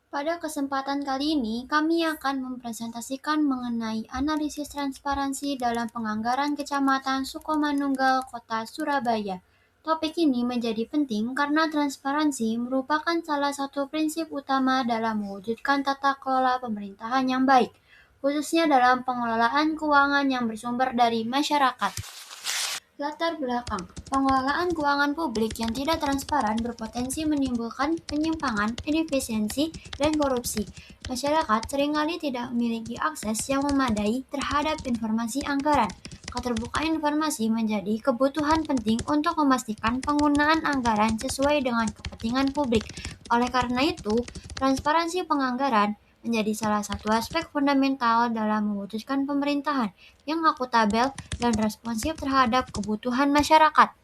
Pada kesempatan kali ini, kami akan mempresentasikan mengenai analisis transparansi dalam penganggaran Kecamatan Sukomanunggal, Kota Surabaya. Topik ini menjadi penting karena transparansi merupakan salah satu prinsip utama dalam mewujudkan tata kelola pemerintahan yang baik, khususnya dalam pengelolaan keuangan yang bersumber dari masyarakat. Latar belakang pengelolaan keuangan publik yang tidak transparan berpotensi menimbulkan penyimpangan, inefisiensi, dan korupsi. Masyarakat seringkali tidak memiliki akses yang memadai terhadap informasi anggaran. Keterbukaan informasi menjadi kebutuhan penting untuk memastikan penggunaan anggaran sesuai dengan kepentingan publik. Oleh karena itu, transparansi penganggaran menjadi salah satu aspek fundamental dalam mewujudkan pemerintahan yang akuntabel dan responsif terhadap kebutuhan masyarakat.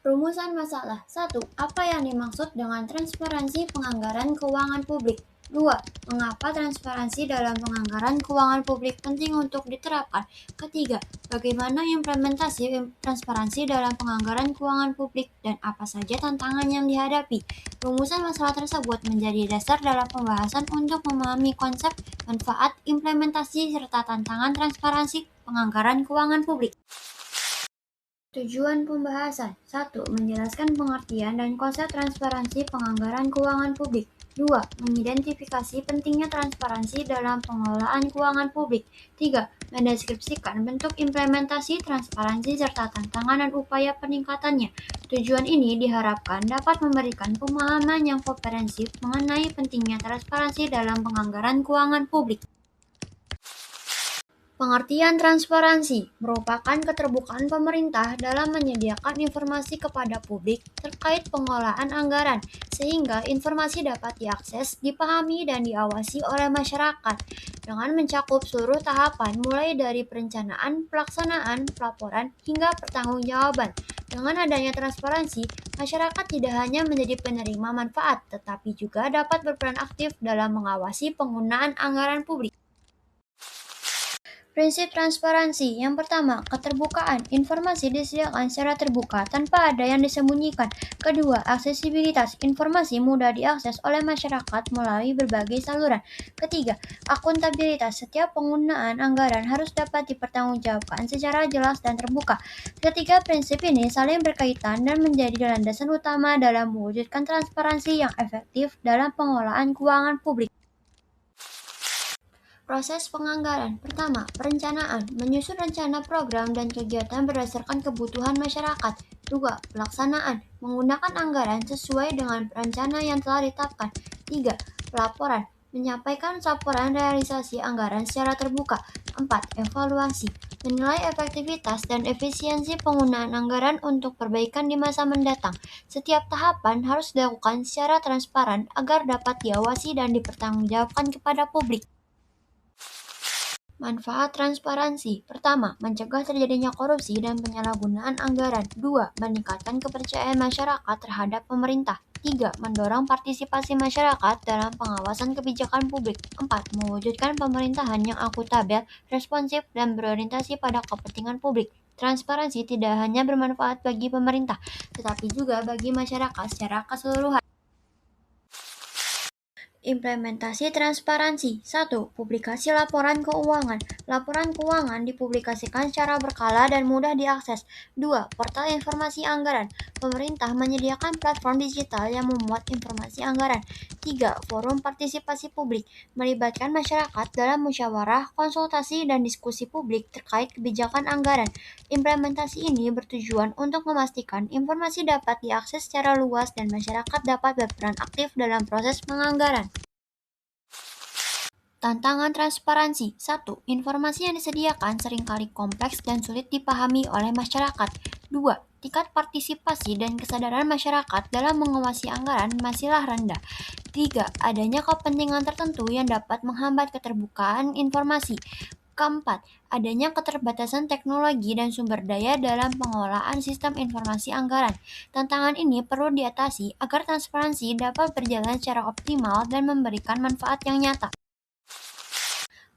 Rumusan masalah. 1. Apa yang dimaksud dengan transparansi penganggaran keuangan publik? 2. Mengapa transparansi dalam penganggaran keuangan publik penting untuk diterapkan? Ketiga, bagaimana implementasi transparansi dalam penganggaran keuangan publik dan apa saja tantangan yang dihadapi? Rumusan masalah tersebut menjadi dasar dalam pembahasan untuk memahami konsep, manfaat, implementasi, serta tantangan transparansi penganggaran keuangan publik. Tujuan pembahasan. 1. Menjelaskan pengertian dan konsep transparansi penganggaran keuangan publik. 2. Mengidentifikasi pentingnya transparansi dalam pengelolaan keuangan publik. 3. Mendeskripsikan bentuk implementasi transparansi serta tantangan dan upaya peningkatannya. Tujuan ini diharapkan dapat memberikan pemahaman yang komprehensif mengenai pentingnya transparansi dalam penganggaran keuangan publik. Pengertian transparansi merupakan keterbukaan pemerintah dalam menyediakan informasi kepada publik terkait pengelolaan anggaran, sehingga informasi dapat diakses, dipahami, dan diawasi oleh masyarakat dengan mencakup seluruh tahapan mulai dari perencanaan, pelaksanaan, pelaporan, hingga pertanggungjawaban. Dengan adanya transparansi, masyarakat tidak hanya menjadi penerima manfaat, tetapi juga dapat berperan aktif dalam mengawasi penggunaan anggaran publik. Prinsip transparansi. Yang pertama, keterbukaan. Informasi disediakan secara terbuka tanpa ada yang disembunyikan. Kedua, aksesibilitas. Informasi mudah diakses oleh masyarakat melalui berbagai saluran. Ketiga, akuntabilitas. Setiap penggunaan anggaran harus dapat dipertanggungjawabkan secara jelas dan terbuka. Ketiga prinsip ini saling berkaitan dan menjadi landasan utama dalam mewujudkan transparansi yang efektif dalam pengelolaan keuangan publik. Proses penganggaran. Pertama, perencanaan. Menyusun rencana program dan kegiatan berdasarkan kebutuhan masyarakat. 2. Pelaksanaan. Menggunakan anggaran sesuai dengan rencana yang telah ditetapkan. 3. Pelaporan. Menyampaikan laporan realisasi anggaran secara terbuka. 4. Evaluasi. Menilai efektivitas dan efisiensi penggunaan anggaran untuk perbaikan di masa mendatang. Setiap tahapan harus dilakukan secara transparan agar dapat diawasi dan dipertanggungjawabkan kepada publik. Manfaat transparansi. Pertama, mencegah terjadinya korupsi dan penyalahgunaan anggaran. 2. Meningkatkan kepercayaan masyarakat terhadap pemerintah. 3. Mendorong partisipasi masyarakat dalam pengawasan kebijakan publik. 4. Mewujudkan pemerintahan yang akuntabel, responsif, dan berorientasi pada kepentingan publik. Transparansi tidak hanya bermanfaat bagi pemerintah, tetapi juga bagi masyarakat secara keseluruhan. Implementasi transparansi. 1. Publikasi laporan keuangan. Laporan keuangan dipublikasikan secara berkala dan mudah diakses. 2. Portal informasi anggaran. Pemerintah menyediakan platform digital yang memuat informasi anggaran. 3. Forum partisipasi publik. Melibatkan masyarakat dalam musyawarah, konsultasi, dan diskusi publik terkait kebijakan anggaran. Implementasi ini bertujuan untuk memastikan informasi dapat diakses secara luas dan masyarakat dapat berperan aktif dalam proses penganggaran. Tantangan transparansi. 1. Informasi yang disediakan seringkali kompleks dan sulit dipahami oleh masyarakat. 2. Tingkat partisipasi dan kesadaran masyarakat dalam mengawasi anggaran masihlah rendah. 3. Adanya kepentingan tertentu yang dapat menghambat keterbukaan informasi. Keempat, adanya keterbatasan teknologi dan sumber daya dalam pengelolaan sistem informasi anggaran. Tantangan ini perlu diatasi agar transparansi dapat berjalan secara optimal dan memberikan manfaat yang nyata.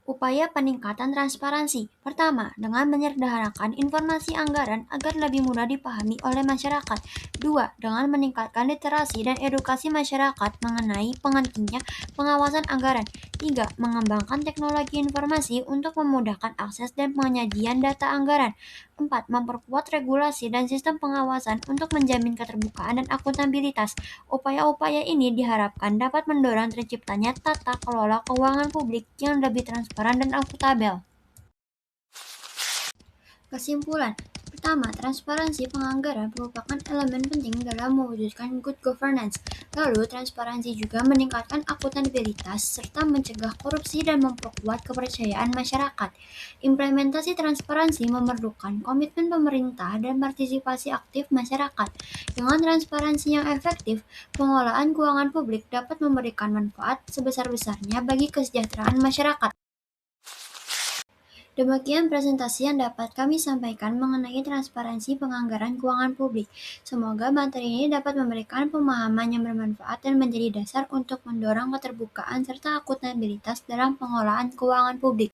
Upaya peningkatan transparansi. Pertama, dengan menyederhanakan informasi anggaran agar lebih mudah dipahami oleh masyarakat. Dua, dengan meningkatkan literasi dan edukasi masyarakat mengenai pentingnya pengawasan anggaran. Tiga, mengembangkan teknologi informasi untuk memudahkan akses dan penyajian data anggaran. Empat, memperkuat regulasi dan sistem pengawasan untuk menjamin keterbukaan dan akuntabilitas. Upaya-upaya ini diharapkan dapat mendorong terciptanya tata kelola keuangan publik yang lebih transparan dan akuntabel. Kesimpulan, pertama, transparansi penganggaran merupakan elemen penting dalam mewujudkan good governance. Lalu, transparansi juga meningkatkan akuntabilitas serta mencegah korupsi dan memperkuat kepercayaan masyarakat. Implementasi transparansi memerlukan komitmen pemerintah dan partisipasi aktif masyarakat. Dengan transparansi yang efektif, pengelolaan keuangan publik dapat memberikan manfaat sebesar-besarnya bagi kesejahteraan masyarakat. Demikian presentasi yang dapat kami sampaikan mengenai transparansi penganggaran keuangan publik. Semoga materi ini dapat memberikan pemahaman yang bermanfaat dan menjadi dasar untuk mendorong keterbukaan serta akuntabilitas dalam pengelolaan keuangan publik.